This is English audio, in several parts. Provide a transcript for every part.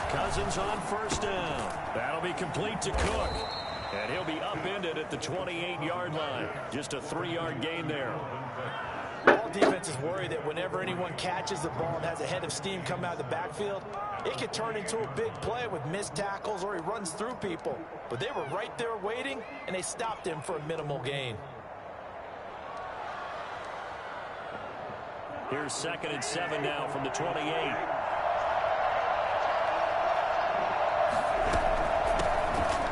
Cousins on first down. That'll be complete to Cook. And he'll be upended at the 28-yard line. Just a 3-yard gain there. All defenses worry that whenever anyone catches the ball and has a head of steam come out of the backfield, it could turn into a big play with missed tackles or he runs through people. But they were right there waiting, and they stopped him for a minimal gain. Here's 2nd and 7 now from the 28.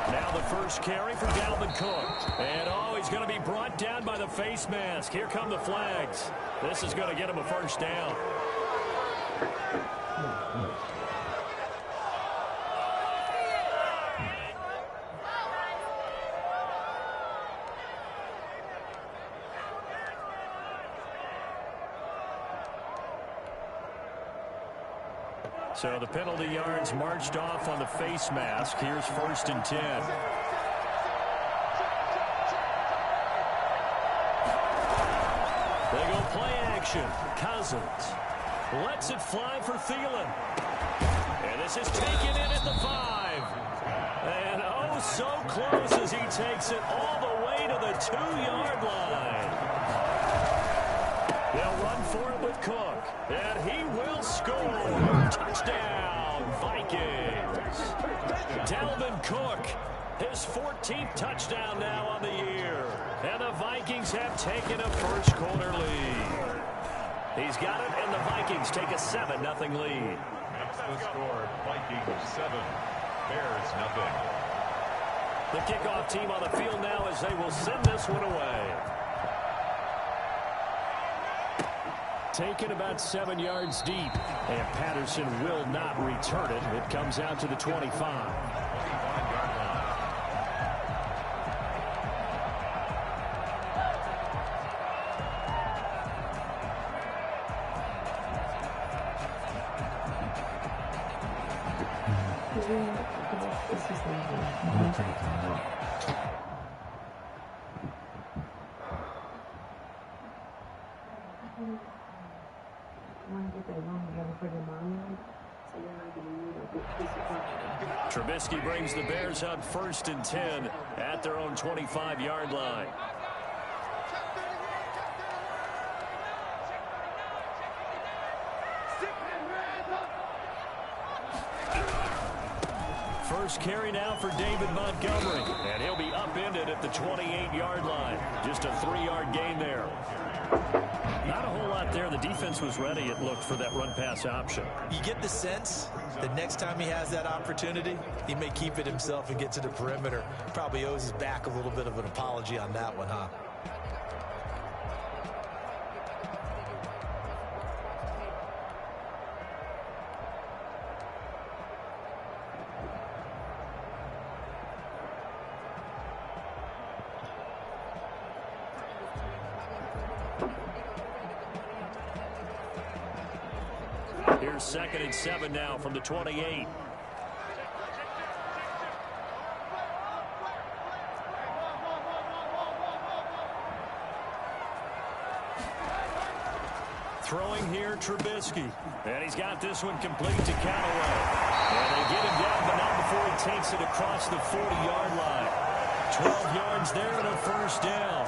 Now the first carry for Dalvin Cook. And, he's going to be brought down by the face mask. Here come the flags. This is going to get him a first down. So the penalty yards marched off on the face mask. Here's 1st and 10. They go play action. Cousins lets it fly for Thielen. And this is taken in at the 5. And oh, so close as he takes it all the way to the 2-yard line. They'll run for it with Cook. And he will score. Touchdown, Vikings. Dalvin Cook, his 14th touchdown now on the year. And the Vikings have taken a first-quarter lead. He's got it, and the Vikings take a 7-0 lead. That's the score. Vikings 7, Bears 0. The kickoff team on the field now as they will send this one away. Taken about 7 yards deep, and Patterson will not return it. It comes out to the 25. Trubisky brings the Bears up 1st and 10 at their own 25-yard line. First carry now for David Montgomery, and he'll be upended at the 28-yard line. Just a 3-yard gain there. Not a whole lot there. The defense was ready, it looked, for that run-pass option. You get the sense that next time he has that opportunity, he may keep it himself and get to the perimeter. Probably owes his back a little bit of an apology on that one, huh? Here's 2nd and 7 now from the 28. Throwing here, Trubisky. And he's got this one complete to Callaway. And they get him down, but not before he takes it across the 40-yard line. 12 yards there and a first down.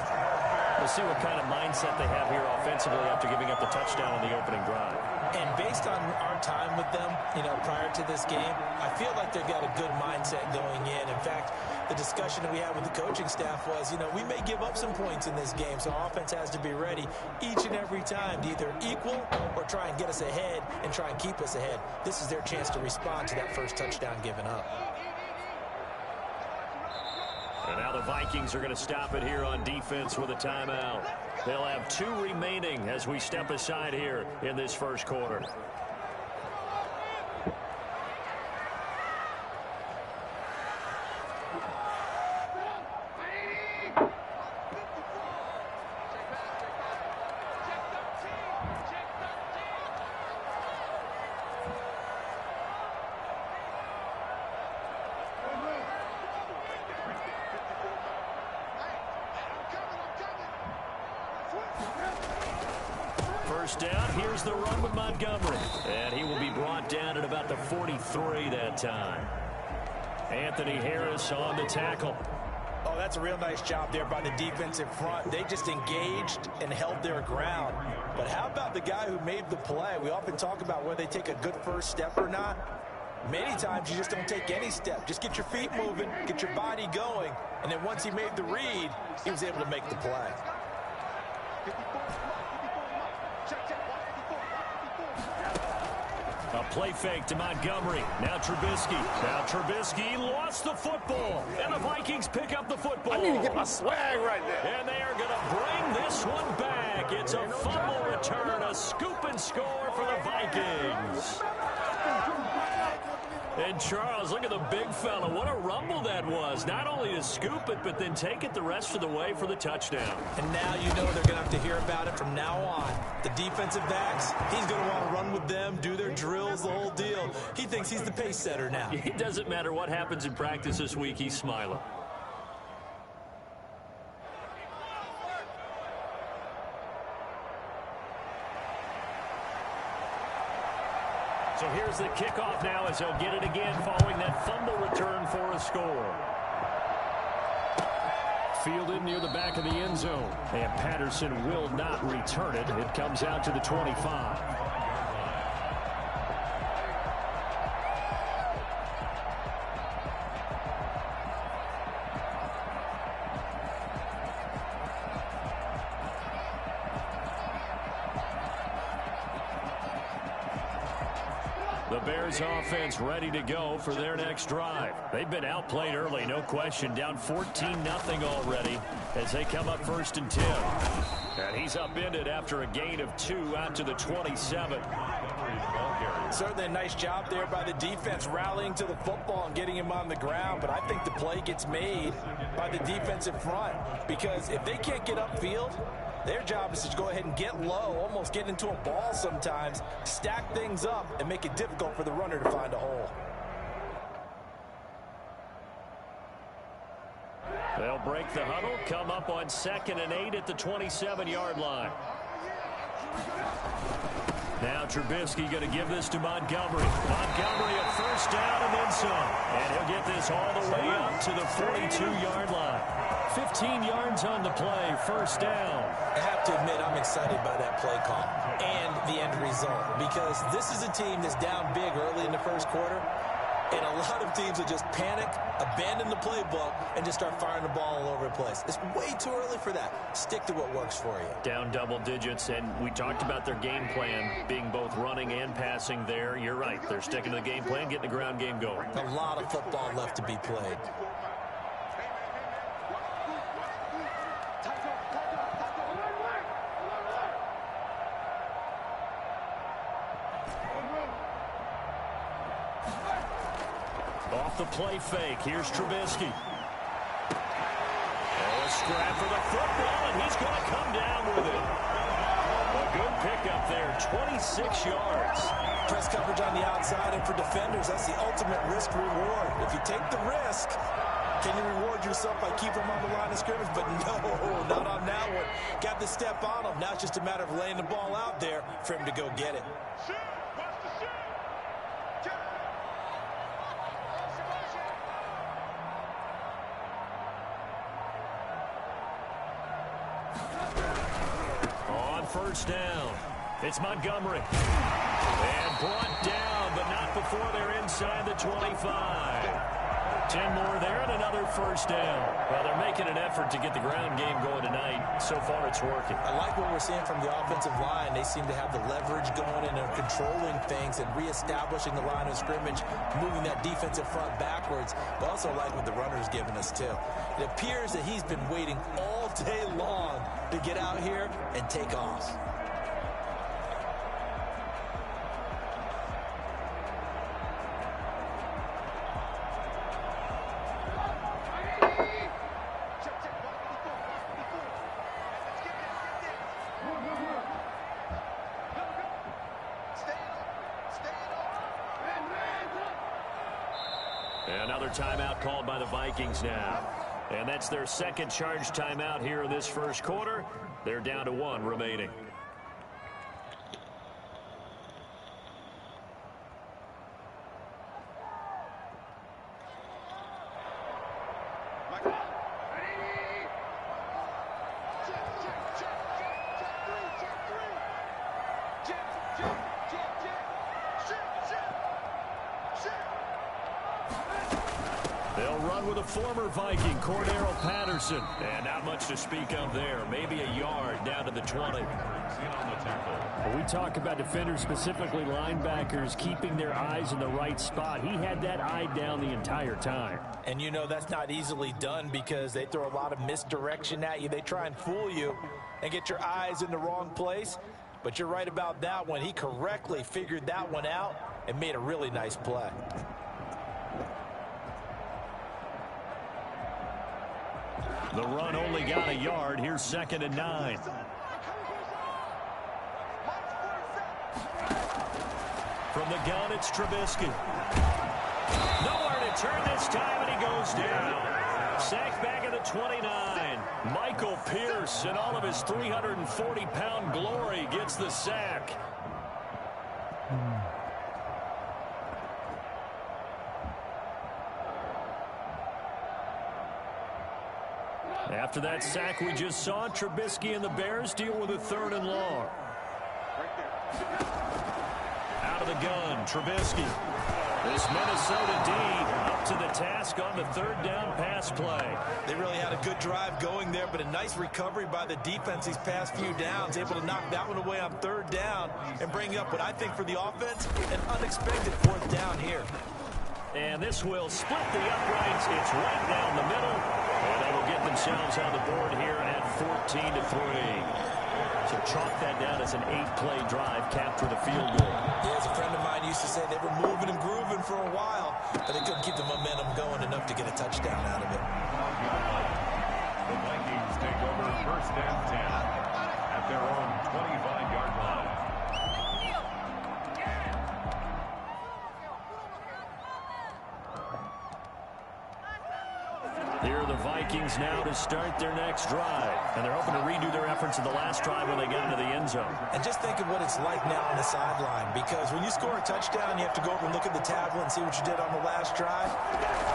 We'll see what kind of mindset they have here offensively after giving up the touchdown on the opening drive. And based on our time with them, prior to this game, I feel like they've got a good mindset going in. In fact, the discussion that we had with the coaching staff was, we may give up some points in this game, so offense has to be ready each and every time to either equal or try and get us ahead and try and keep us ahead. This is their chance to respond to that first touchdown given up. And now the Vikings are going to stop it here on defense with a timeout. They'll have 2 remaining as we step aside here in this first quarter. first down. Here's the run with Montgomery. And he will be brought down at about the 43 that time. Anthony Harris on the tackle. Oh, that's a real nice job there by the defensive front. They just engaged and held their ground. But how about the guy who made the play? We often talk about whether they take a good first step or not. Many times you just don't take any step. Just get your feet moving, get your body going, and then once he made the read, he was able to make the play. A play fake to Montgomery. Now Trubisky lost the football. And the Vikings pick up the football. I need to get my swag right there. And they are going to bring this one back. It's a fumble return, a scoop and score for the Vikings. And Charles, look at the big fella. What a rumble that was. Not only to scoop it, but then take it the rest of the way for the touchdown. And now you know they're going to have to hear about it from now on. The defensive backs, he's going to want to run with them, do their drills, the whole deal. He thinks he's the pace setter now. It doesn't matter what happens in practice this week, he's smiling. So here's the kickoff now as he'll get it again following that fumble return for a score. Fielded near the back of the end zone. And Patterson will not return it. It comes out to the 25. The Bears offense ready to go for their next drive. They've been outplayed early, no question. Down 14-0 already as they come up 1st and 10. And he's upended after a gain of 2 out to the 27. Certainly a nice job there by the defense rallying to the football and getting him on the ground. But I think the play gets made by the defensive front because if they can't get upfield, their job is to go ahead and get low, almost get into a ball sometimes, stack things up, and make it difficult for the runner to find a hole. They'll break the huddle, come up on 2nd and 8 at the 27-yard line. Now Trubisky going to give this to Montgomery. Montgomery a first down and then some. And he'll get this all the way up to the 42-yard line. 15 yards on the play, first down. I have to admit I'm excited by that play call and the end result because this is a team that's down big early in the first quarter. And a lot of teams will just panic, abandon the playbook, and just start firing the ball all over the place. It's way too early for that. Stick to what works for you. Down double digits, and we talked about their game plan being both running and passing there. You're right. They're sticking to the game plan, getting the ground game going. A lot of football left to be played. Off the play fake, here's Trubisky. Oh, a scrap for the football, and he's going to come down with it. A good pickup there, 26 yards. Press coverage on the outside, and for defenders, that's the ultimate risk-reward. If you take the risk, can you reward yourself by keeping them on the line of scrimmage? But no, not on that one. Got the step on him. Now it's just a matter of laying the ball out there for him to go get it. First down. It's Montgomery. And brought down, but not before they're inside the 25. 10 more there and another first down. Well, they're making an effort to get the ground game going tonight. So far, it's working. I like what we're seeing from the offensive line. They seem to have the leverage going and are controlling things and reestablishing the line of scrimmage, moving that defensive front backwards. But also like what the runner's giving us, too. It appears that he's been waiting all day long to get out here and take off. Another timeout called by the Vikings now. And that's their second charge timeout here in this first quarter. They're down to 1 remaining. They'll run with a former Viking, Cordero Patterson. And not much to speak of there. Maybe a yard down to the 20. When we talk about defenders, specifically linebackers, keeping their eyes in the right spot, he had that eye down the entire time. And you know that's not easily done because they throw a lot of misdirection at you. They try and fool you and get your eyes in the wrong place. But you're right about that one. He correctly figured that one out and made a really nice play. The run only got a yard. Here's 2nd and 9. From the gun, it's Trubisky. Nowhere to turn this time, and he goes down. Sacked back at the 29. Michael Pierce, in all of his 340-pound glory, gets the sack. After that sack we just saw, Trubisky and the Bears deal with a 3rd and long. Out of the gun, Trubisky. This Minnesota D up to the task on the 3rd down pass play. They really had a good drive going there, but a nice recovery by the defense these past few downs, able to knock that one away on 3rd down and bring up what I think for the offense, an unexpected 4th down here. And this will split the uprights. It's right down the middle. And they will get themselves on the board here at 14-3. So chalk that down as an 8-play drive, capped with a field goal. Yeah, as a friend of mine used to say, they were moving and grooving for a while, but they couldn't keep the momentum going enough to get a touchdown out of it. The Vikings take over 1st and 10 at their own 25-yard line. Here are the Vikings now to start their next drive. And they're hoping to redo their efforts in the last drive when they got into the end zone. And just think of what it's like now on the sideline, because when you score a touchdown, you have to go over and look at the tablet and see what you did on the last drive.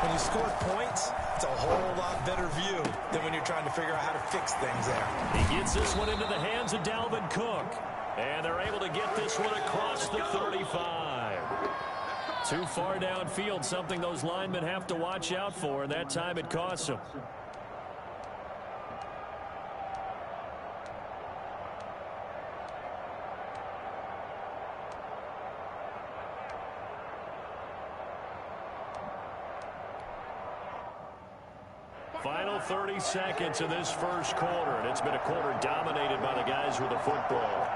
When you score points, it's a whole lot better view than when you're trying to figure out how to fix things there. He gets this one into the hands of Dalvin Cook. And they're able to get this one across the 35. Too far downfield, something those linemen have to watch out for, and that time it costs them. Final 30 seconds of this first quarter, and it's been a quarter dominated by the guys with the football.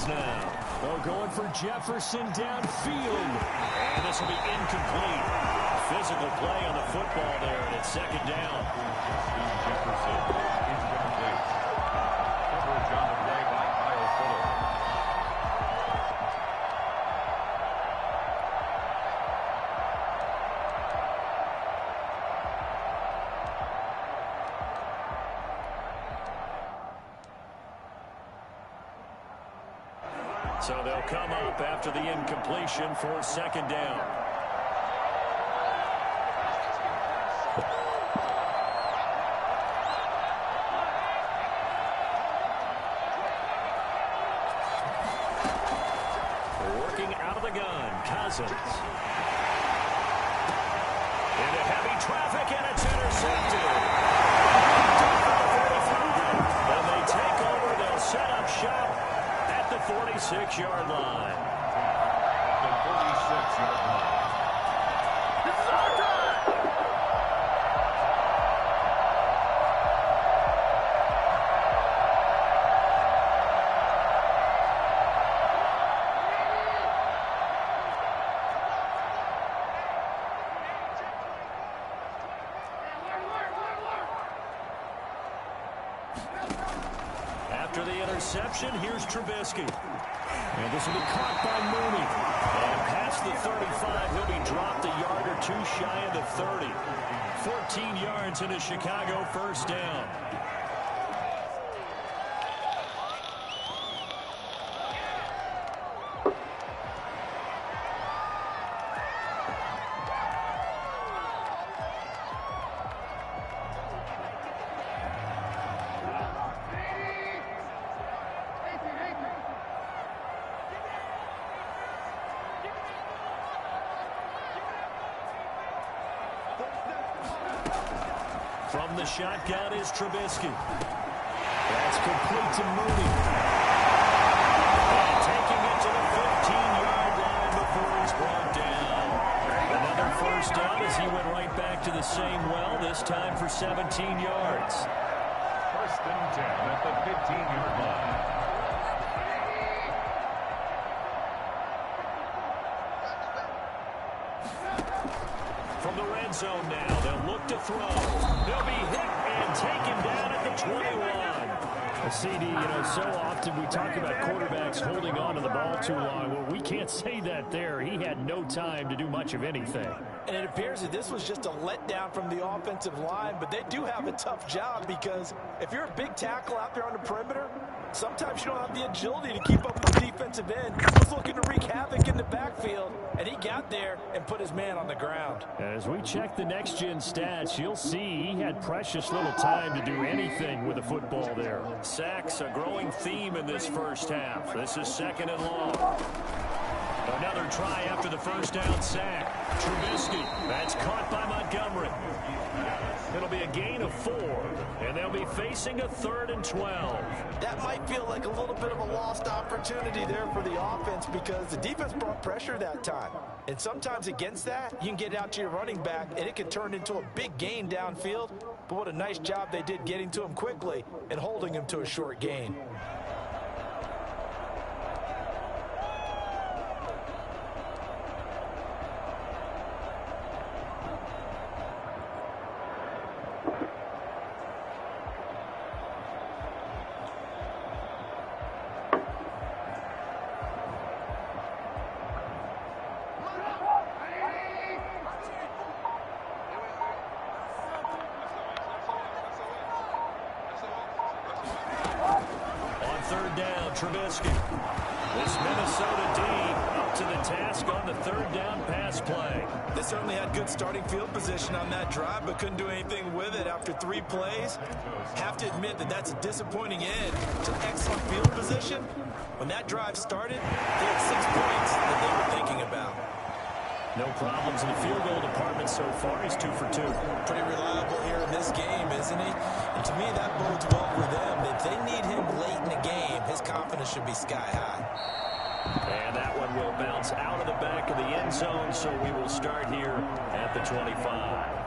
Now. Oh, going for Jefferson downfield. And this will be incomplete. Physical play on the football there, and it's 2nd down. Jefferson incomplete. Coverage on the play by Kyle Fuller. So they'll come up after the incompletion for 2nd down. Working out of the gun, Cousins. Into heavy traffic, and it's intercepted. And they take over, they'll set up shop at the 46-yard line. The 46-yard line. This is our time! After the interception, here's Trubisky. And this will be caught by Mooney. And past the 35, he'll be dropped a yard or two shy of the 30. 14 yards into Chicago, 1st down. From the shotgun is Trubisky. That's complete to Mooney. And taking it to the 15-yard line before he's brought down. Another first down as he went right back to the same well, this time for 17 yards. First and 10 at the 15-yard line. From the red zone now, they'll look to throw. They'll be hit and taken down at the 21. CD, so often we talk about quarterbacks holding on to the ball too long. Well, we can't say that there. He had no time to do much of anything. And it appears that this was just a letdown from the offensive line, but they do have a tough job because if you're a big tackle out there on the perimeter, sometimes you don't have the agility to keep up with the defensive end. He was looking to wreak havoc in the backfield, and he got there and put his man on the ground. As we check the next-gen stats, you'll see he had precious little time to do anything with the football there. Sacks, a growing theme in this first half. This is second and long. Another try after the first down sack. Trubisky, that's caught by Montgomery. It'll be a gain of 4, and they'll be facing a 3rd and 12. That might feel like a little bit of a lost opportunity there for the offense because the defense brought pressure that time. And sometimes against that, you can get out to your running back, and it can turn into a big gain downfield. But what a nice job they did getting to him quickly and holding him to a short gain. Trubisky. This Minnesota D up to the task on the 3rd down pass play. They certainly had good starting field position on that drive, but couldn't do anything with it after 3 plays. Have to admit that that's a disappointing end to excellent field position. When that drive started, they had 6 points that they were thinking about. No problems in the field goal department so far. He's 2 for 2. Pretty reliable here in this game, isn't he? And to me, that bodes well for them. If they need him late in the game, his confidence should be sky high. And that one will bounce out of the back of the end zone, so we will start here at the 25.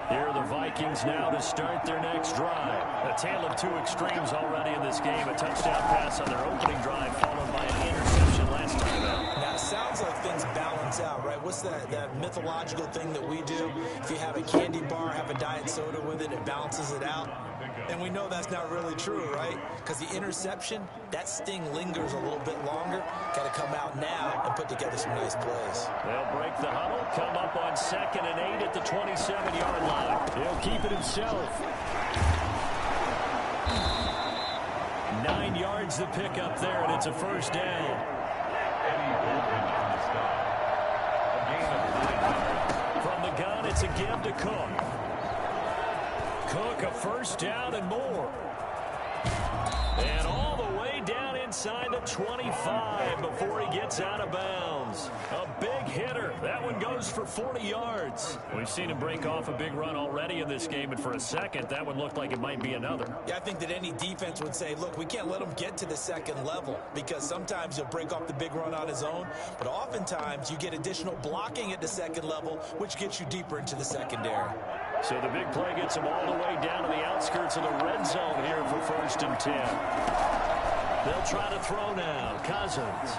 Here are the Vikings now to start their next drive. A tale of 2 extremes already in this game. A touchdown pass on their opening drive, followed by an interception last time out. Now, it sounds like things balance out, right? What's that mythological thing that we do? If you have a candy bar, have a diet soda with it, it balances it out. And we know that's not really true, right? Because the interception, that sting lingers a little bit longer. Got to come out now and put together some nice plays. They'll break the huddle, come up on 2nd and 8 at the 27-yard line. He'll keep it himself. 9 yards the pickup there, and it's a first down. From the gun, it's a give to Cook. Cook, a first down and more. And all the way down inside the 25 before he gets out of bounds. A big hitter. That one goes for 40 yards. We've seen him break off a big run already in this game, and for a second, that one looked like it might be another. Yeah, I think that any defense would say, look, we can't let him get to the 2nd level because sometimes he'll break off the big run on his own, but oftentimes you get additional blocking at the 2nd level, which gets you deeper into the secondary. So the big play gets him all the way down to the outskirts of the red zone here for 1st and 10. They'll try to throw now. Cousins.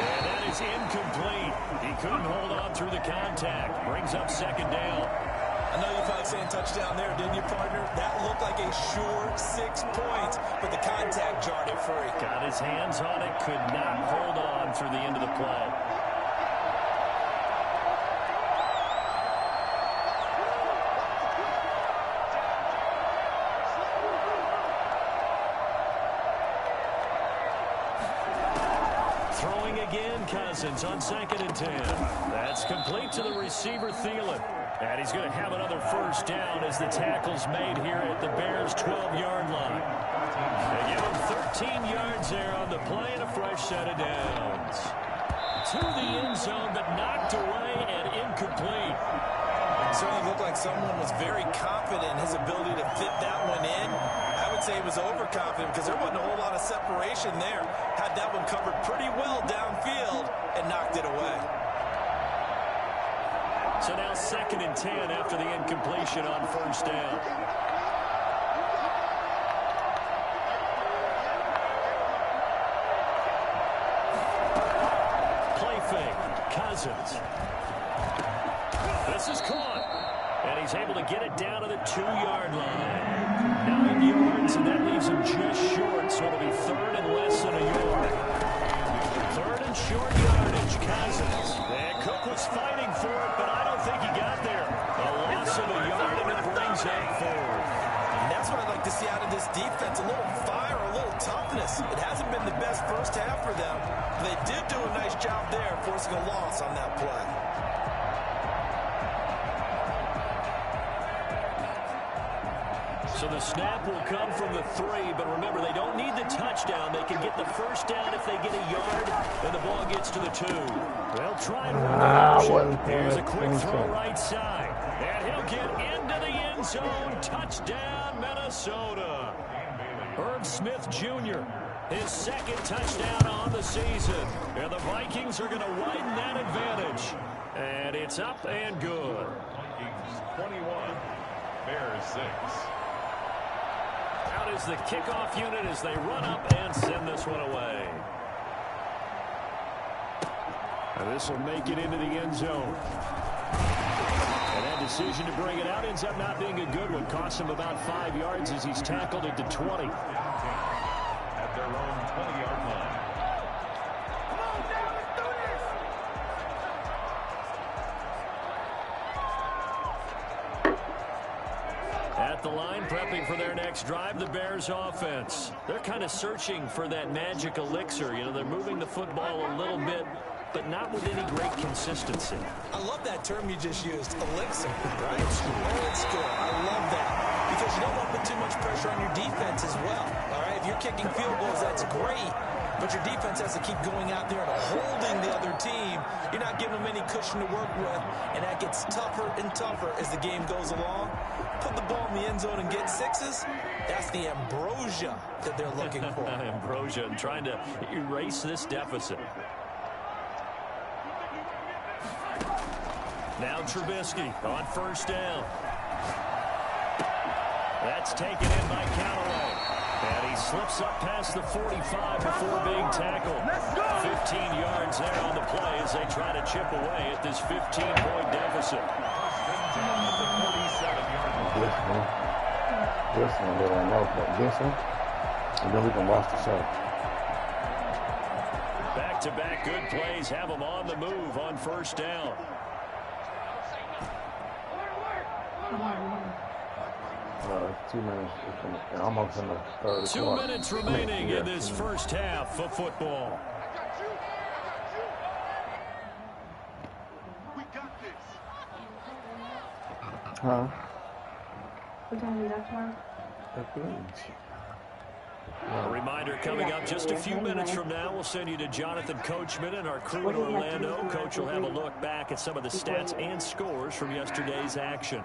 And that is incomplete. He couldn't hold on through the contact. Brings up 2nd down. I know you thought saying touchdown there, didn't you, partner? That looked like a sure 6 points, but the contact jarred it free. Got his hands on it. Could not hold on through the end of the play. Throwing again, Cousins on 2nd and 10. That's complete to the receiver, Thielen. And he's going to have another first down as the tackle's made here at the Bears' 12-yard line. They give him 13 yards there on the play and a fresh set of downs. To the end zone, but knocked away and incomplete. It certainly looked like someone was very confident in his ability to fit that one in. I would say he was overconfident because there wasn't a whole lot of separation there. Had that one covered pretty well downfield and knocked it away. So now 2nd and 10 after the incompletion on first down. Play fake. Cousins. This is caught. And he's able to get it down to the 2-yard line. 9 yards, and that leaves him just short, so it'll be 3rd and less than a yard. 3rd and short yardage, Cousins. And Cook was fighting for it, but I don't think he got there. A loss of a yard, and it brings up 4th. And that's what I'd like to see out of this defense, a little fire, a little toughness. It hasn't been the best first half for them, but they did do a nice job there forcing a loss on that play. So the snap will come from the 3, but remember, they don't need the touchdown. They can get the first down if they get a yard, and the ball gets to the 2. They'll try and run the Here's a quick throw right side, and he'll get into the end zone. Touchdown, Minnesota. Irv Smith Jr., his 2nd touchdown on the season. And the Vikings are going to widen that advantage. And it's up and good. Vikings 21, Bears 6. Out is the kickoff unit as they run up and send this one away. And this will make it into the end zone. And that decision to bring it out ends up not being a good one. Costs him about 5 yards as he's tackled it to 20. At their own 20-yard line. At the line, prepping for their next drive, the Bears offense. They're kind of searching for that magic elixir. You know, they're moving the football a little bit, but not with any great consistency. I love that term you just used, elixir, right? Old school. I love that. Because you don't want to put too much pressure on your defense as well. All right, if you're kicking field goals, that's great. But your defense has to keep going out there and holding the other team. You're not giving them any cushion to work with, and that gets tougher and tougher as the game goes along. Put the ball in the end zone and get 6s. That's the ambrosia that they're looking for. Ambrosia, and trying to erase this deficit. Now Trubisky on first down. That's taken in by Callaway. And he slips up past the 45 before being tackled. 15 yards there on the play as they try to chip away at this 15-point deficit. This one that I know, but this one, and then we can watch the show. Back-to-back good plays have them on the move on first down. It's 2 minutes, and almost in the third 2 quarter. minutes remaining in this first half of football. Huh? What time is that tomorrow? A reminder coming up just a few minutes from now. We'll send you to Jonathan Coachman and our crew in Orlando. Coach will have a look back at some of the stats and scores from yesterday's action.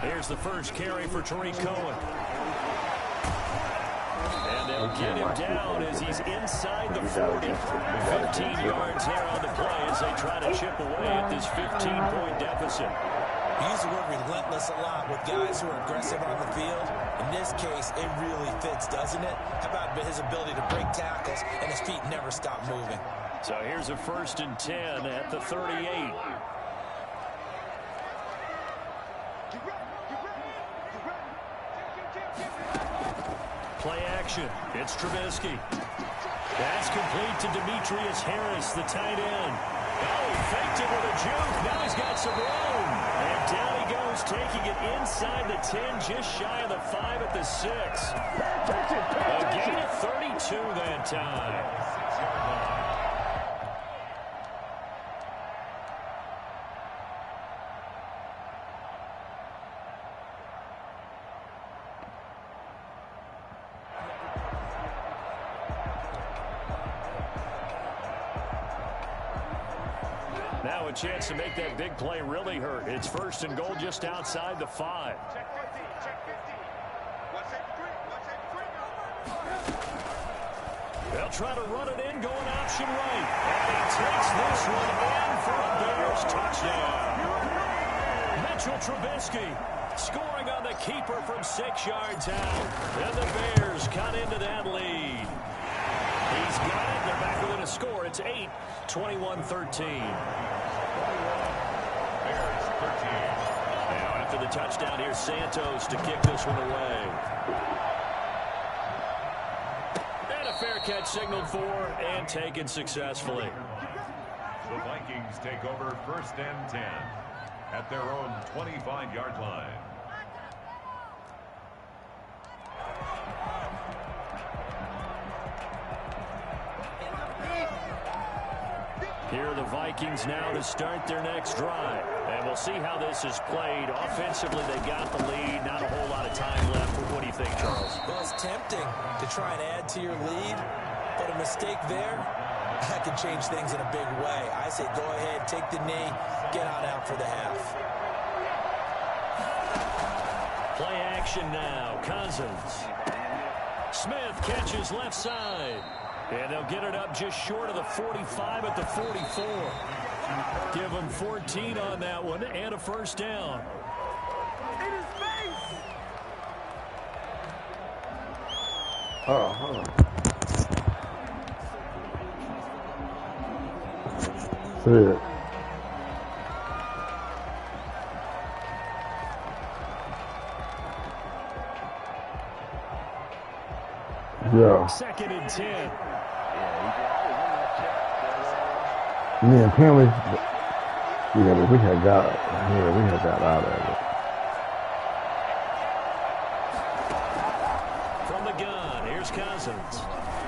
Here's the first carry for Tariq Cohen. And they'll get him down as he's inside the 40. 15 yards there on the play as they try to chip away at this 15-point deficit. We use the word relentless a lot with guys who are aggressive on the field. In this case, it really fits, doesn't it? How about his ability to break tackles and his feet never stop moving? So here's a 1st and 10 at the 38. Play action. It's Trubisky. That's complete to Demetrius Harris, the tight end. Oh, he faked it with a juke. Now he's got some room. And down he goes Broncos taking it inside the 10, just shy of the 5 at the 6. A gain of 32 that time. Now a chance to make that big play really hurt. It's 1st and goal just outside the 5. They'll try to run it in, going option right. And he takes this one in for a Bears touchdown. Mitchell Trubisky scoring on the keeper from 6 yards out. And the Bears cut into that lead. He's got it. They're back within a score. It's 8, 21-13. Now after the touchdown, here's Santos to kick this one away. And a fair catch signaled for and taken successfully. The Vikings take over 1st and 10 at their own 25-yard line. Here are the Vikings now to start their next drive. And we'll see how this is played. Offensively, they got the lead. Not a whole lot of time left. What do you think, Charles? Well, it's tempting to try and add to your lead, but a mistake there, that could change things in a big way. I say go ahead, take the knee, get on out for the half. Play action now. Cousins. Smith catches left side. And they'll get it up just short of the 45 at the 44. Give them 14 on that one and a 1st down. Oh, hold on. See it. Yeah. 2nd and 10. Me and Penley, we had got out of it. From the gun, here's Cousins.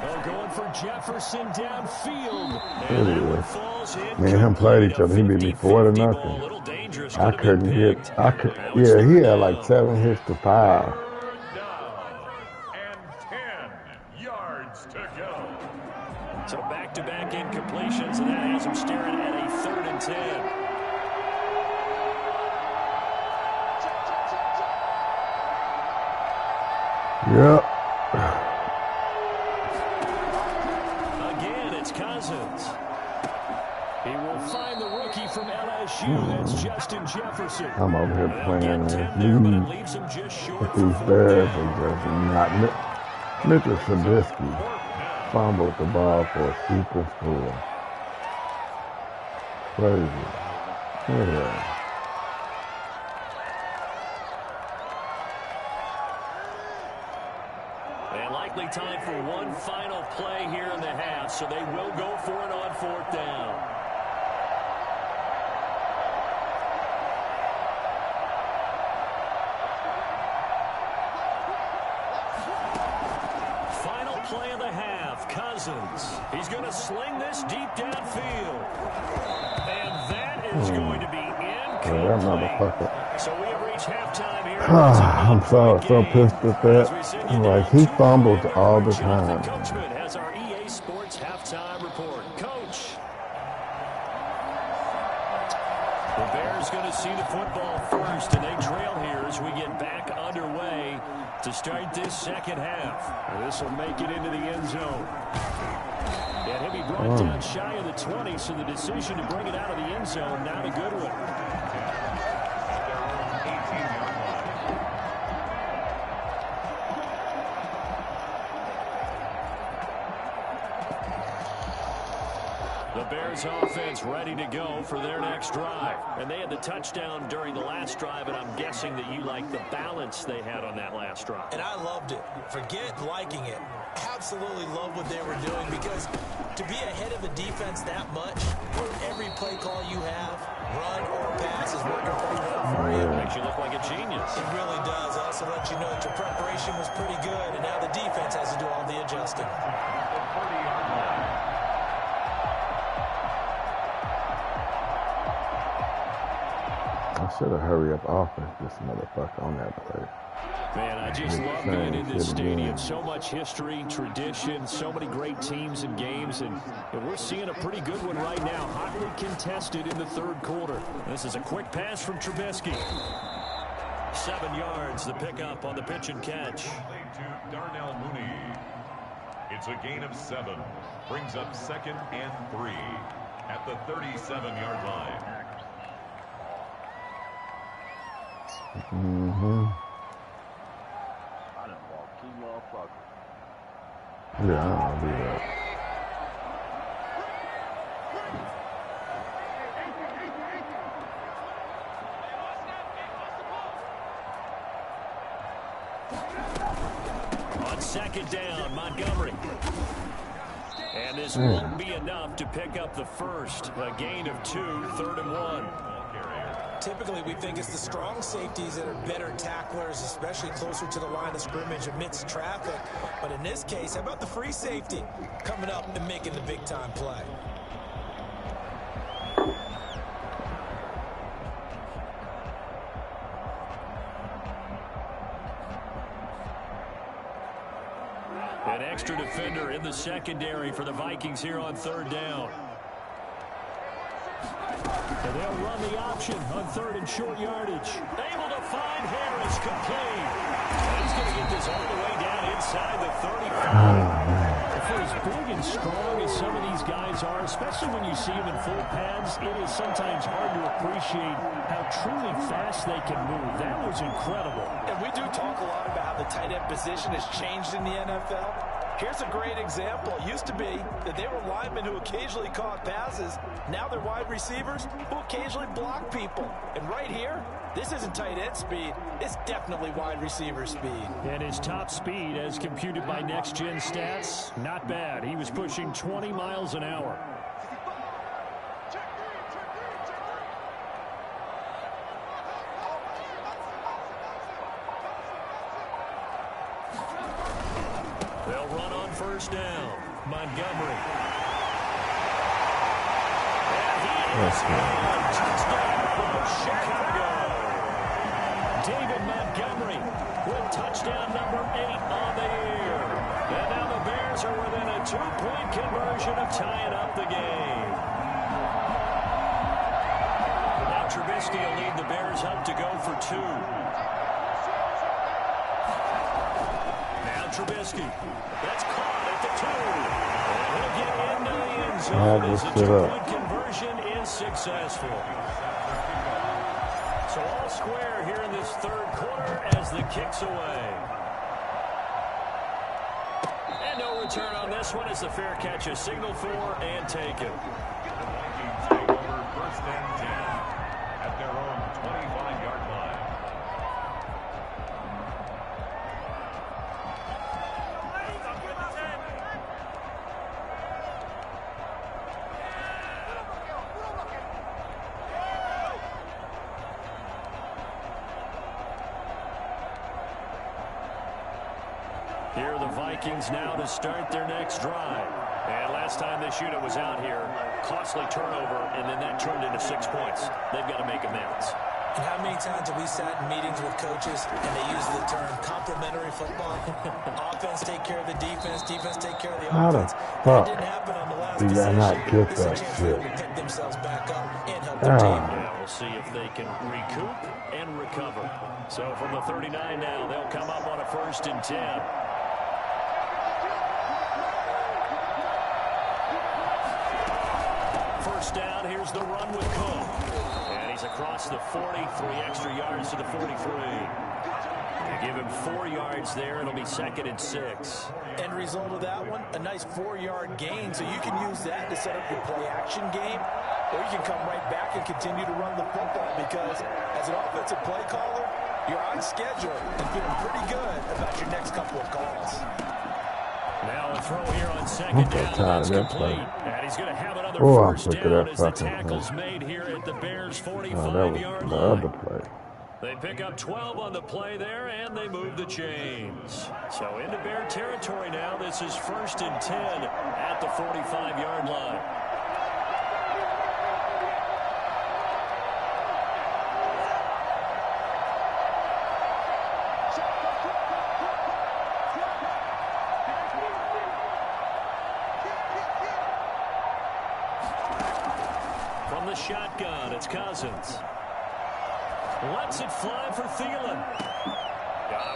Oh, going for Jefferson downfield. And that one falls in. Me and him played each other. He beat me 4-0. I couldn't hit. Yeah, he had like 7 hits to 5. So back-to-back incompletions, and that has him staring at a 3rd and 10. Yep. Again, it's Cousins. He will find the rookie from LSU. That's Justin Jefferson. I'm over here playing with these Bears are just not. Mitchell Trubisky fumbled the ball for a super score. Crazy. Yeah. And likely time for one final play here in the half, so they will go for it on 4th down. Final play of the half, Cousins. He's going to sling this deep downfield. And that is going to be incomplete. So we have reached halftime here. I'm so pissed at that. Like, he fumbles all the time. Coachman has our EA Sports halftime report. Coach. The Bears going to see the football first, and they trail here as we get back underway to start this 2nd half. This will make it into the end zone. And he'll be brought down shy of the 20, so the decision to bring it out of the end zone, not a good one. The Bears offense ready to go for their next drive. And they had the touchdown during the last drive, and I'm guessing that you like the balance they had on that last drive. And I loved it. Forget liking it. Absolutely love what they were doing, because to be ahead of the defense that much, where every play call you have, Run or pass is working pretty well for you. Makes you look like a genius. It really does. It also lets you know that your preparation was pretty good, and now the defense has to do all the adjusting. I should have hurried up offense this motherfucker on that play. Man, I just love being in this stadium. So much history, tradition, so many great teams and games, and we're seeing a pretty good one right now. Hotly contested in the third quarter. This is a quick pass from Trubisky. 7 yards, the pickup on the pitch and catch. To Darnell Mooney. It's a gain of 7. Brings up 2nd and 3 at the 37-yard line. Yeah, I'll do that. On 2nd down, Montgomery. And this won't be enough to pick up the first. A gain of 2, 3rd and 1. Typically, we think it's the strong safeties that are better tacklers, especially closer to the line of scrimmage amidst traffic. But in this case, how about the free safety coming up and making the big-time play? An extra defender in the secondary for the Vikings here on 3rd down. And they'll run the option on 3rd and short yardage. Able to find Harris, complete. He's going to get this all the way down inside the 35. For as big and strong as some of these guys are, especially when you see them in full pads, it is sometimes hard to appreciate how truly fast they can move. That was incredible. And we do talk a lot about how the tight end position has changed in the NFL. Here's a great example. It used to be that they were linemen who occasionally caught passes. Now they're wide receivers who occasionally block people. And right here, this isn't tight end speed. It's definitely wide receiver speed. And his top speed, as computed by Next Gen Stats, not bad. He was pushing 20 miles an hour. They'll run on 1st down. Montgomery. Touchdown, Chicago. David Montgomery with touchdown number 8 on the year. And now the Bears are within a 2-point conversion of tying up the game. Now Trubisky will lead the Bears up to go for 2. Trubisky. That's caught at the 2. And he'll get into the end zone as the 2-point conversion is successful. So all square here in this 3rd quarter as the kick's away. And no return on this one as the fair catch is signaled for and taken. The Vikings take over 1st and 10 at their own 25-yard line. Here are the Vikings now to start their next drive. And last time this unit was out here, costly turnover, and then that turned into 6 points. They've got to make amends. And how many times have we sat in meetings with coaches and they use the term complementary football? Offense take care of the defense, defense take care of the offense. That didn't happen on the last possession. Not get this that is a chance shit. for them to pick themselves back up and help their team. Yeah, we'll see if they can recoup and recover. So from the 39 now, they'll come up on a 1st and 10. First down, here's the run with Cook. And he's across the 40, 3 extra yards to the 43. They give him 4 yards there. It'll be 2nd and 6. End result of that one, a nice 4-yard gain. So you can use that to set up your play-action game, or you can come right back and continue to run the football because as an offensive play caller, you're on schedule and feeling pretty good about your next couple of calls. Now a throw here on 2nd down. That's complete. And he's going to have it up another Oh, I'm first sick of down that as the fucking tackle's play. made here at the Bears' Oh, that 45-yard was the line. other play. They pick up 12 on the play there, and they move the chains. So into Bear territory now. This is 1st and 10 at the 45-yard line. From the shotgun, it's Cousins. Lets it fly for Thielen.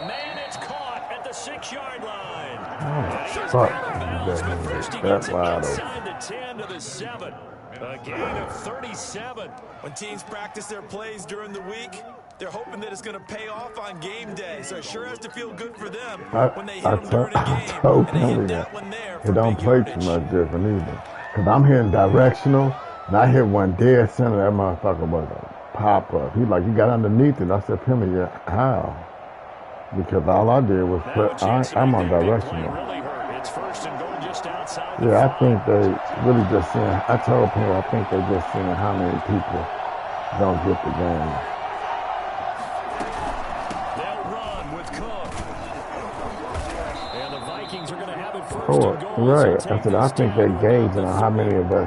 Man, it's caught at the 6-yard line. And he's out of bounds, but first he gets it inside the 10 to the 7. A gain of 37. When teams practice their plays during the week, they're hoping that it's going to pay off on game day. So it sure has to feel good for them when they hit them during a game. And they hit that one there for it don't big play yardage. too much different either. Because I'm hearing directional, and I hit one dead center. That motherfucker was a pop up. He like, you got underneath it. I said, Pimmy, yeah, how? Because all I did was put, I'm on directional. It's 1st and goal just outside. Yeah, I think they really just seeing, I told him, I think they just seeing how many people don't get the game. They'll run with Cook. And the Vikings are going to have it 1st Oh, and goal. right. I said, I think they're gauging on how many of us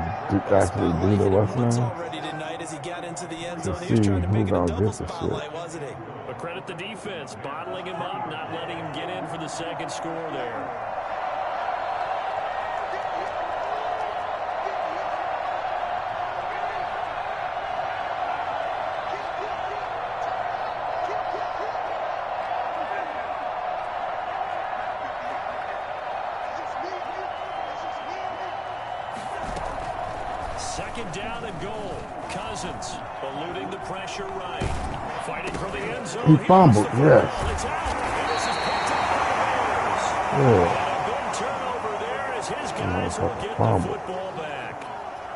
actually do the what's name. Already tonight as he got into the end To zone, he was see trying to make who's it a gonna double get the shit. spotlight, wasn't he? But credit the defense, bottling him up, not letting him get in for the second score there. Second down and goal. Cousins eluding the pressure right. Fighting for the end zone. He fumbled, yes. It's out. And this is picked up by the Yeah. Bears. And a big turnover there as his guys will get the Fumble. football back.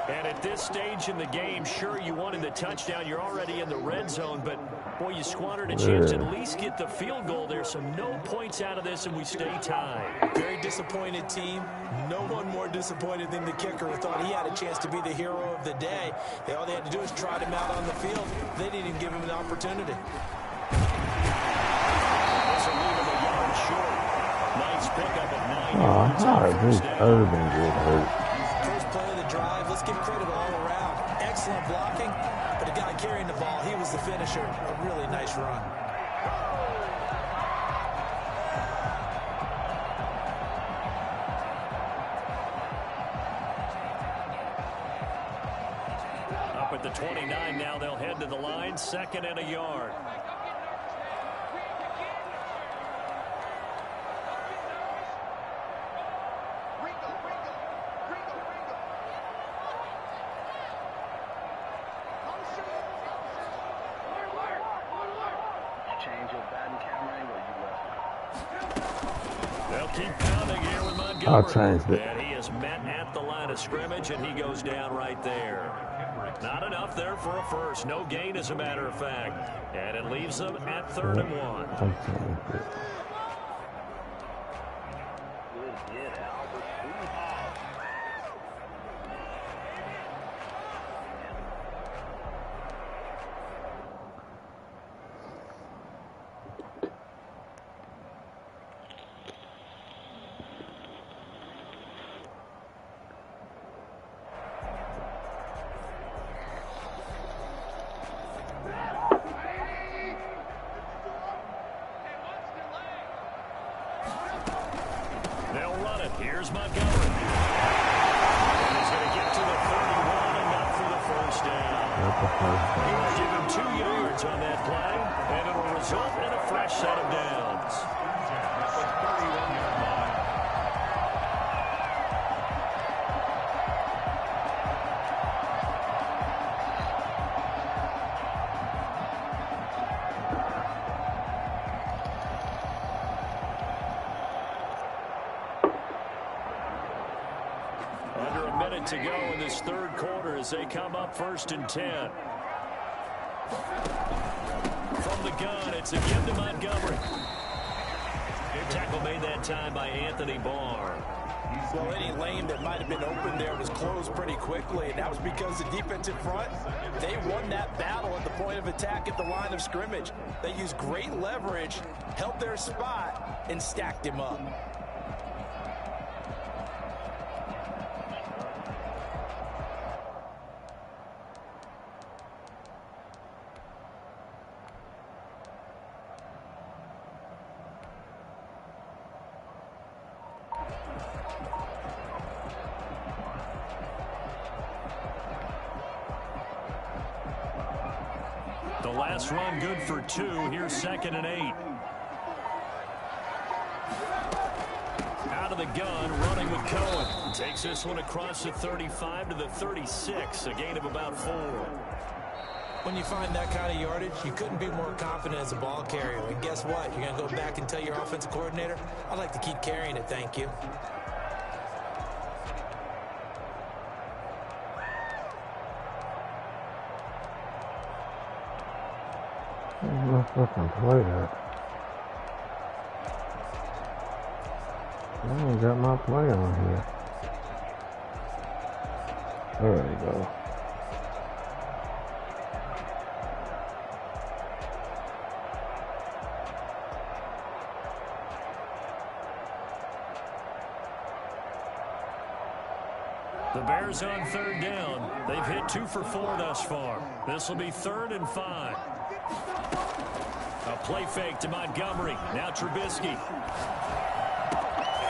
And at this stage in the game, sure, you wanted the touchdown. You're already in the red zone, but, boy, you squandered a chance to at least get the field goal there. So no points out of this, and we stay tied. Very disappointed team. No one more disappointed than the kicker who thought he had a chance to be the hero of the day. All they had to do was trot him out on the field. They didn't even give him an opportunity. This will leave him a yard short. Nice pickup of 9 Oh, yards on how did first this down. Irvin get hurt? First play of the drive. Let's give credit all around. Excellent blocking, but the guy carrying the ball, he was the finisher. A really nice run. Up at the 29 now, they'll head to the line, 2nd and a yard. They'll keep pounding here with Montgomery. I changed it. And he is met at the line of scrimmage, and he goes down right there. Not enough there for a first. No gain, as a matter of fact. And it leaves them at 3rd and 1. I changed it. They'll run it. Here's Montgomery. And he's going to get to the 31, enough for the first down. Give him 2 yards on that play, and it'll result in a fresh set of downs. Under a minute to go in this 3rd quarter as they come up 1st and 10. From the gun, it's again to Montgomery. Tackle made that time by Anthony Barr. Well, any lane that might have been open there was closed pretty quickly, and that was because the defensive front, they won that battle at the point of attack at the line of scrimmage. They used great leverage, held their spot, and stacked him up. The last run good for 2. Here's 2nd and 8. Out of the gun, running with Cohen. Takes this one across the 35 to the 36, a gain of about 4. When you find that kind of yardage, you couldn't be more confident as a ball carrier. And guess what? You're going to go back and tell your offensive coordinator, I'd like to keep carrying it, thank you. I'm not fucking play that. I ain't got my play on here. There you go. The Bears on 3rd down. They've hit 2 for 4 thus far. This will be 3rd and 5. A play fake to Montgomery. Now Trubisky.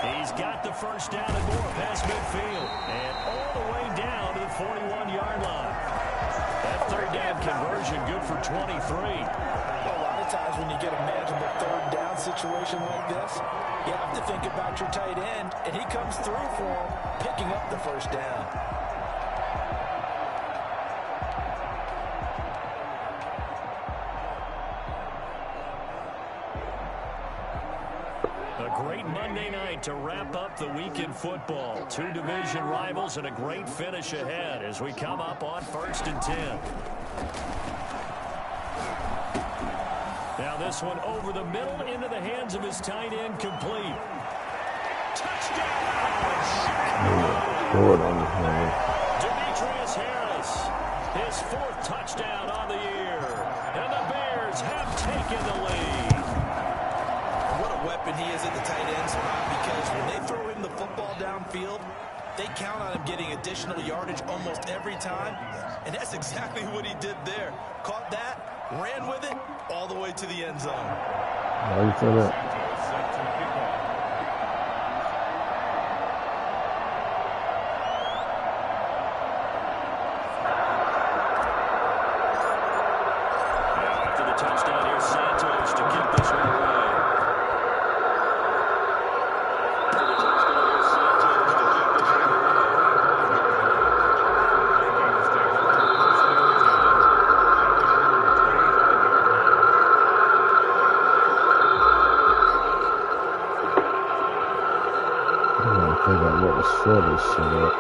He's got the first down and more past midfield. And all the way down to the 41-yard line. That 3rd down conversion good for 23. A lot of times when you get a manageable 3rd down situation like this, you have to think about your tight end, and he comes through for him, picking up the first down. A great Monday night to wrap up the week in football. 2 division rivals and a great finish ahead as we come up on 1st and 10. Now this one over the middle into the hands of his tight end, complete. Touchdown! Throw it on the hand. Demetrius Harris, his 4th touchdown on the year. And the Bears have taken the lead. What a weapon he is at the tight end spot, because when they throw him the football downfield, they count on him getting additional yardage almost every time, and that's exactly what he did there. Caught that, ran with it, all the way to the end zone. Why you say that? After the touchdown, here's Santos to kick this one away. They got a little shorter shit up.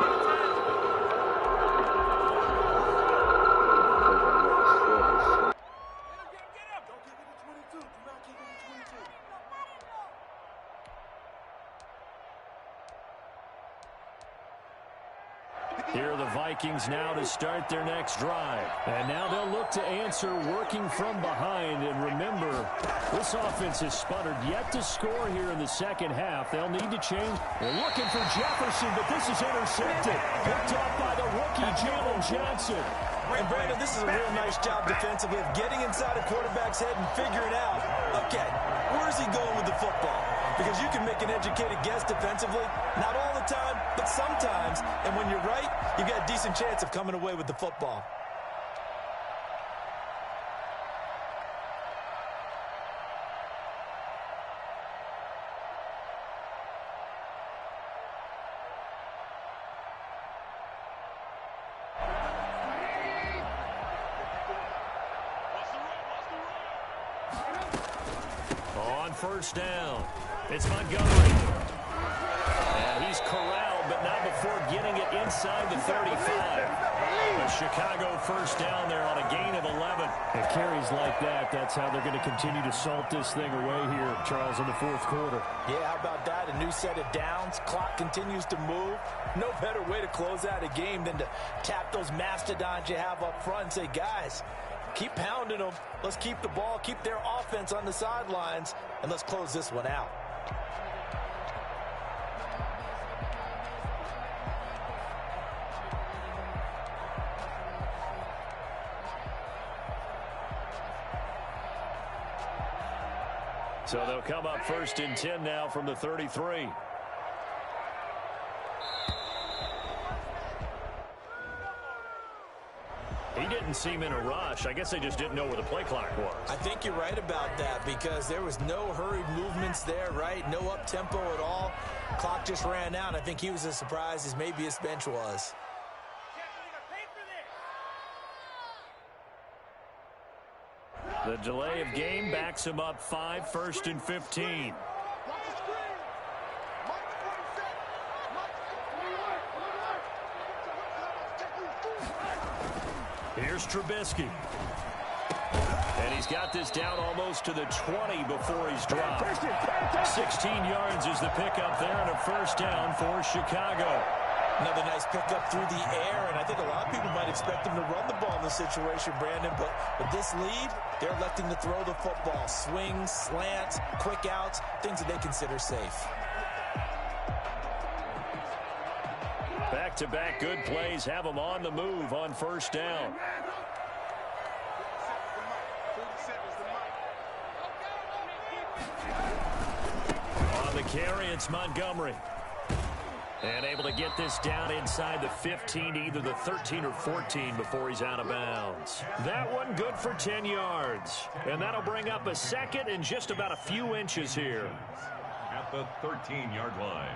Here are the Vikings now to start their next drive. And now they'll look to answer working from behind. And remember, this offense has sputtered yet to score here in the second half. They'll need to change. They're looking for Jefferson, but this is intercepted. Picked off by the rookie, Jalen Johnson. And Brandon, this is a real nice job defensively of getting inside a quarterback's head and figuring out, okay, where's he going with the football? Because you can make an educated guess defensively, not all the time, but sometimes. And when you're right, you've got a decent chance of coming away with the football. First down. It's Montgomery. And he's corralled, but not before getting it inside the 35. A Chicago first down there on a gain of 11. It carries like that. That's how they're going to continue to salt this thing away here, Charles, in the fourth quarter. Yeah, how about that? A new set of downs. Clock continues to move. No better way to close out a game than to tap those mastodons you have up front and say, guys, keep pounding them. Let's keep the ball, keep their offense on the sidelines, and let's close this one out. So they'll come up first and 10 now from the 33. He didn't seem in a rush. I guess they just didn't know where the play clock was. I think you're right about that because there was no hurried movements there, right? No up-tempo at all. Clock just ran out. I think he was as surprised as maybe his bench was. The delay of game backs him up 5, first and 15. Here's Trubisky. And he's got this down almost to the 20 before he's dropped. 16 yards is the pickup there and a first down for Chicago. Another nice pickup through the air, and I think a lot of people might expect him to run the ball in this situation, Brandon, but with this lead, they're electing to throw the football. Swings, slants, quick outs, things that they consider safe. Back-to-back good plays have them on the move on first down. On the carry, it's Montgomery. And able to get this down inside the 15, either the 13 or 14 before he's out of bounds. That one good for 10 yards. And that'll bring up a second and just about a few inches here. At the 13-yard line.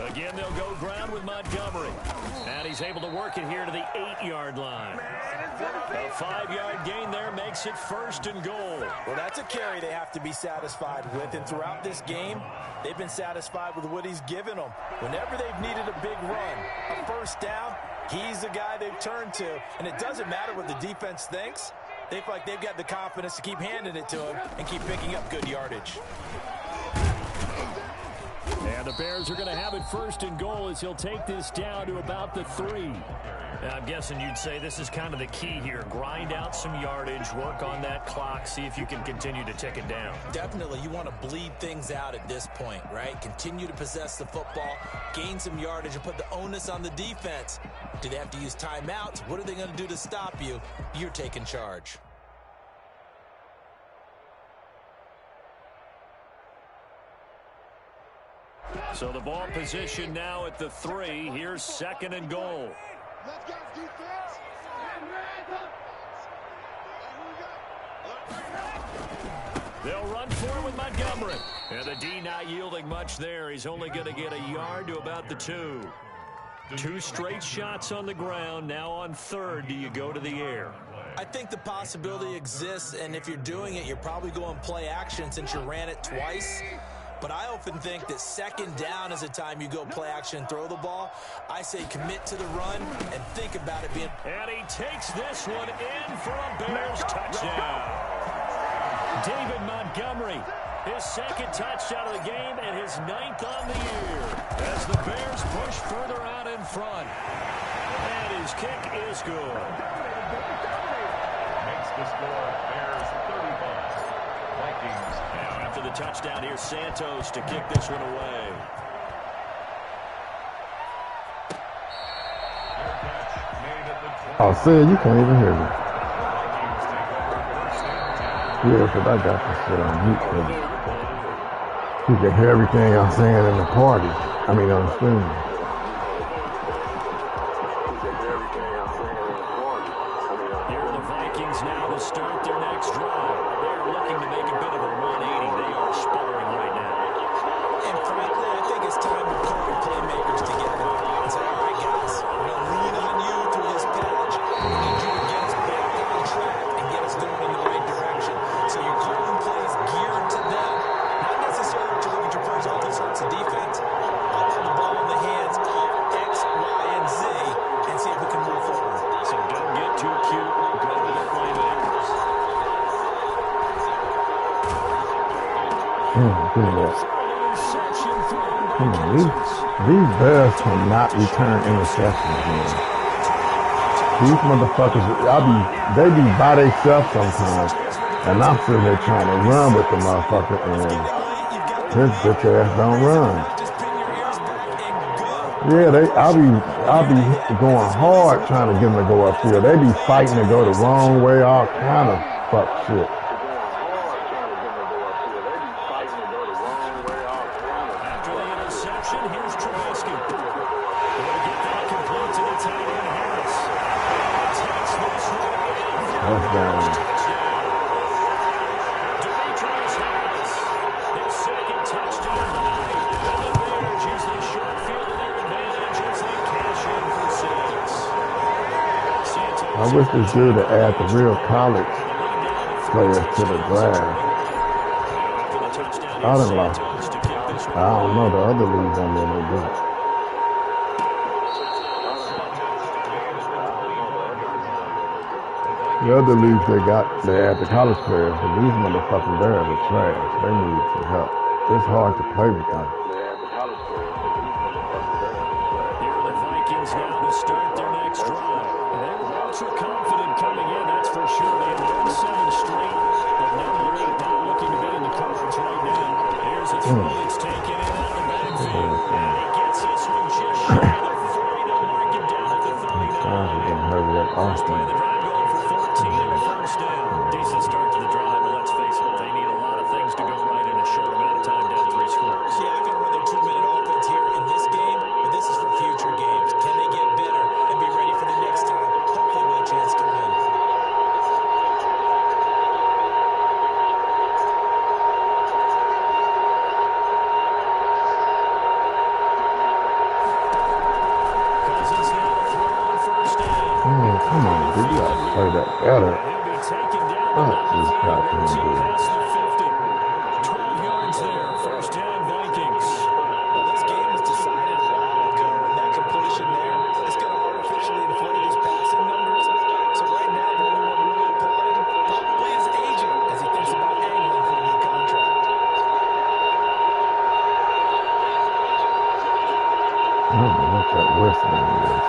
Again, they'll go ground with Montgomery. And he's able to work it here to the 8-yard line. A 5-yard gain there makes it first and goal. Well, that's a carry they have to be satisfied with. And throughout this game, they've been satisfied with what he's given them. Whenever they've needed a big run, a first down, he's the guy they've turned to. And it doesn't matter what the defense thinks. They feel like they've got the confidence to keep handing it to him and keep picking up good yardage. And the Bears are going to have it first and goal as he'll take this down to about the 3. I'm guessing you'd say this is kind of the key here. Grind out some yardage, work on that clock, see if you can continue to tick it down. Definitely, you want to bleed things out at this point, right? Continue to possess the football, gain some yardage, and put the onus on the defense. Do they have to use timeouts? What are they going to do to stop you? You're taking charge. So the ball position now at the 3. Here's second and goal. Let's go, defense. They'll run for it with Montgomery. And the D not yielding much there. He's only going to get a yard to about the 2. 2 straight shots on the ground. Now on third, do you go to the air? I think the possibility exists, and if you're doing it, you're probably going play action since you ran it twice. But I often think that second down is a time you go play action and throw the ball. I say commit to the run and think about it being... And he takes this one in for a Bears touchdown. David Montgomery, his second touchdown of the game and his 9th on the year as the Bears push further out in front. And his kick is good. Makes the score Bears 35. Vikings. Now after the touchdown, here's Santos to kick this one away. Oh, see, you can't even hear me. Yeah, because I got this shit on mute. You can hear everything I'm saying in the party. I mean, on the screen. Here are the Vikings now to start their next drive. They're looking to make a bit of a 180. They are sputtering right now. And frankly, I think it's time to pull your playmakers together and say, all right, guys, we're going to lean on you through this patch. We need you to get us back on track and get us going in the right direction. So your Come on, these Bears cannot return interceptions, man. These motherfuckers, they be by themselves sometimes, and I'm sitting there trying to run with the motherfucker, and his bitch ass don't run. Yeah, I'll be going hard trying to get them to go upfield. They be fighting to go the wrong way, all kind of fuck shit. After the interception, here's Trubisky. Will get that complete to the tight end Harris. Takes this one off. Touchdown. Demetrius Harris, his second touchdown tonight. And the Bears use the short field to their advantage as they cash in for 6. I wish this dude to add the real college players to the draft. I don't know. I don't know the other leagues on there. They do. The other leagues they add the college players, but these motherfucking Bears are trash. They need some help. It's hard to play with them. Here are the Vikings now to start their next drive. They were ultra confident coming in, that's for sure. They had won 7 straight, but number 8 not looking to be in the cards right now. Here's a throw that's taken in out of the backfield. And he gets this one just shy of the 40 to mark it down at the 39. That's why the drive going for 14 and a first down. Decent start to the drive, but let's face it, they need a lot of things to go right in a short amount of time down 3 scores. Yeah, they're going to run their 2-minute offense here in this game, but this is for future games. Can they get better and be ready for the next time? Hopefully with a chance to win. Cousins now to throw on first down. Come on, dude. You gotta play that better. He'll be taken down Oh, about these 5 goddamn yards dudes. past the 50. 12 yards there. First down, Vikings. Well, this game was decided a while ago, and that completion there is going to artificially inflate his passing numbers. So right now, the only one really applauding probably his agent as he thinks about angling for a new contract. I don't know what that whistling is.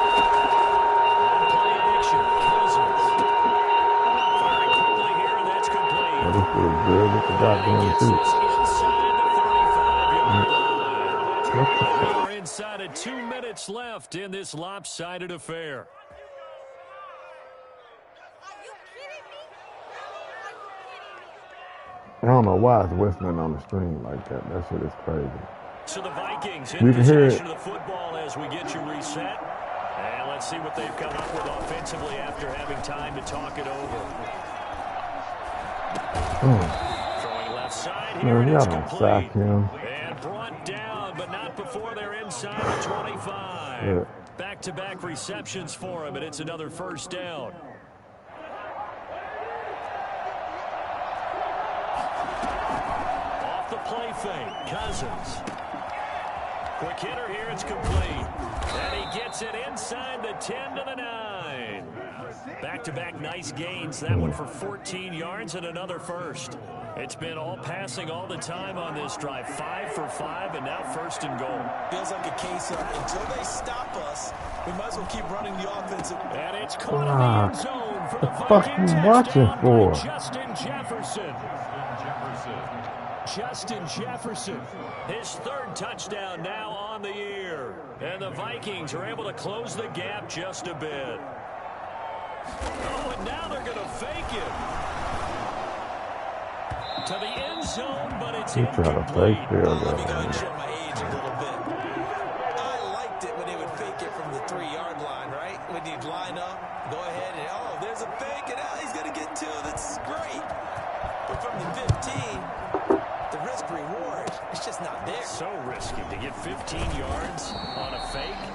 Play action. Cousins. Firing quickly here, and that's complete. But it feels good with the goddamn Gets feet. this inside the 35-yard line. What the fuck? We're inside of 2 minutes left in this lopsided affair. I don't know why it's whistling on the screen like that. That shit is crazy. So the Vikings You in can hear possession it. of the football as we get you reset. And let's see what they've come up with offensively after having time to talk it over. Throwing left side here, Man, and y'all it's don't complete. sack him. And brought down, but not before they're inside the 25. Yeah. Back-to-back receptions for him, and it's another first down. Off the play fake, Cousins. Quick hitter here, it's complete. And he gets it inside the 10 to the 9. Back-to-back nice gains. That one for 14 yards and another first. It's been all passing all the time on this drive. 5 for 5, and now first and goal. Feels like a case of until they stop us, we might as well keep running the offensive. And it's caught in the end zone for the fuck Vikings. you watching Touchdown for? by Justin Jefferson. Justin Jefferson, his 3rd touchdown now on the year. And the Vikings are able to close the gap just a bit. Oh, and now they're going to fake it. To the end zone, but it's He tried to incomplete. fake field Let me go goal. ahead and show my age a little bit. I liked it when they would fake it from the 3-yard line, right? When you'd line up, go ahead and, oh, there's a fake, and he's going to get 2. That's great. But from the 15, the risk-reward, it's just not there. So risky to get 15 yards on a fake.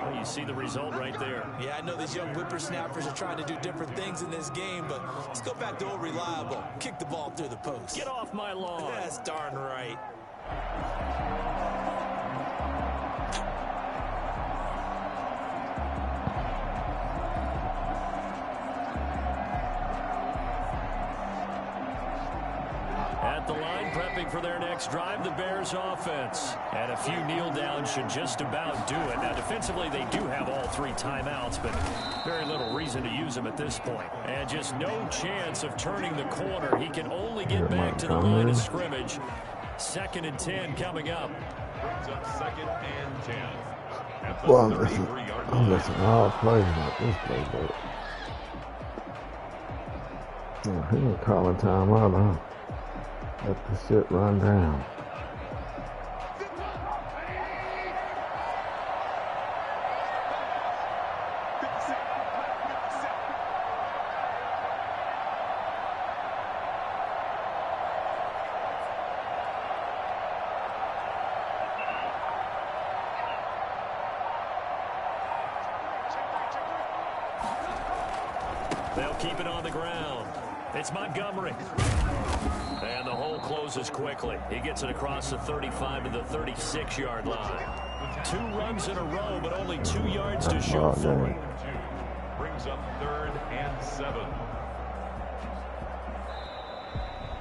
Well, you see the result right there. Yeah, I know these young whippersnappers are trying to do different things in this game, but let's go back to old reliable. Kick the ball through the post. Get off my lawn. That's darn right. At the line, prepping for their next drive, the Bears offense. And a few kneel downs should just about do it. Now, defensively, they do have all 3 timeouts, but very little reason to use them at this point. And just no chance of turning the corner. He can only get back to the line of scrimmage. 2nd and 10 coming up. Brings up 2nd and 10. At the Well, 33-yard I'm line. missing all plays about this play, but he ain't calling timeout, huh? Let the shit run down. They'll keep it on the ground. It's Montgomery. And the hole closes quickly. He gets it across the 35 to the 36-yard line. 2 runs in a row, but only 2 yards to show for it. Brings up 3rd and 7.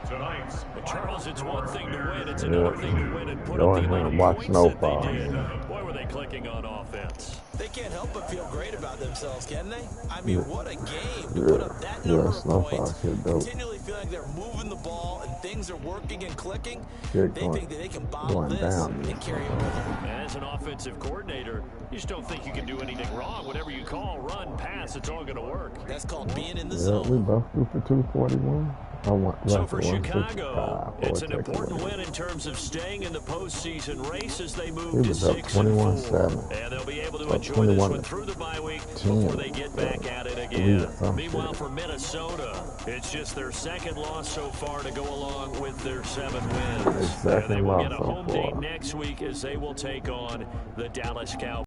Tonight's Charles, it's one thing to win. It's another thing to win and put up the amount of Watch points no that foul. they did. Boy, were they clicking on offense. They can't help but feel great about themselves, can they? I mean, what a game to put up that number of points. Continually feeling like they're moving the ball and things are working and clicking. They think that they can bottle this and carry it with them. As an offensive coordinator, you just don't think you can do anything wrong. Whatever you call, run, pass, it's all going to work. That's called being in the Yeah, zone. we both threw for 241. So for Chicago, it's an important win in terms of staying in the postseason race as they move to 6-4. And they'll be able to enjoy this one through the bye week before they get back at it again. Meanwhile, for Minnesota, it's just their 2nd loss so far to go along with their 7 wins. And they will get a home date next week as they will take on the Dallas Cowboys.